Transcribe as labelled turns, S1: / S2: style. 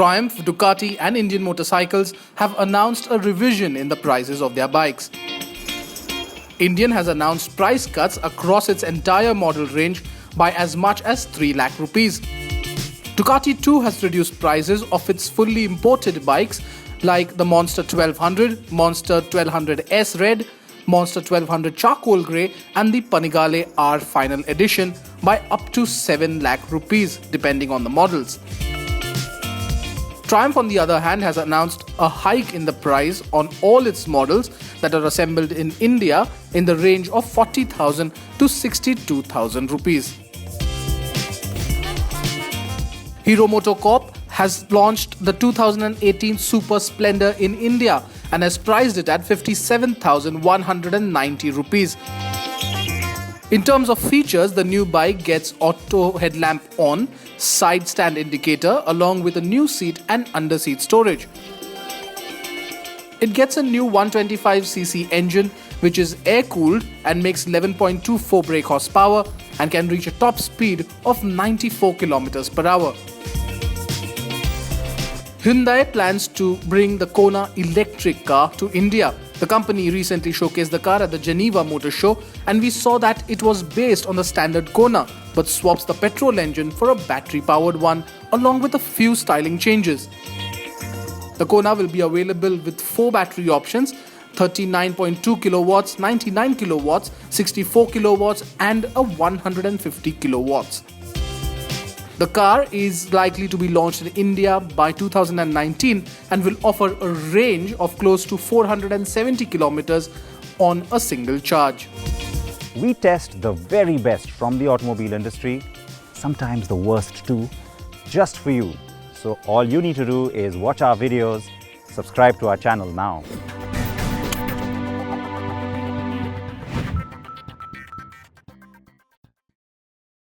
S1: Triumph, Ducati and Indian motorcycles have announced a revision in the prices of their bikes. Indian has announced price cuts across its entire model range by as much as 3 lakh rupees. Ducati too has reduced prices of its fully imported bikes like the Monster 1200, Monster 1200S Red, Monster 1200 Charcoal Grey and the Panigale R Final Edition by up to 7 lakh rupees depending on the models. Triumph on the other hand has announced a hike in the price on all its models that are assembled in India in the range of 40,000 to 62,000 rupees. Hero MotoCorp has launched the 2018 Super Splendor in India and has priced it at 57,190 rupees. In terms of features, the new bike gets auto headlamp on, side stand indicator along with a new seat and underseat storage. It gets a new 125cc engine which is air-cooled and makes 11.24 brake horsepower and can reach a top speed of 94 km per hour. Hyundai plans to bring the Kona electric car to India. The company recently showcased the car at the Geneva Motor Show and we saw that it was based on the standard Kona but swaps the petrol engine for a battery-powered one along with a few styling changes. The Kona will be available with 4 battery options: 39.2 kilowatts, 99 kilowatts, 64 kilowatts and a 150 kilowatts. The car is likely to be launched in India by 2019 and will offer a range of close to 470 kilometers on a single charge.
S2: We test the very best from the automobile industry, sometimes the worst too, just for you. So all you need to do is watch our videos, subscribe to our channel now.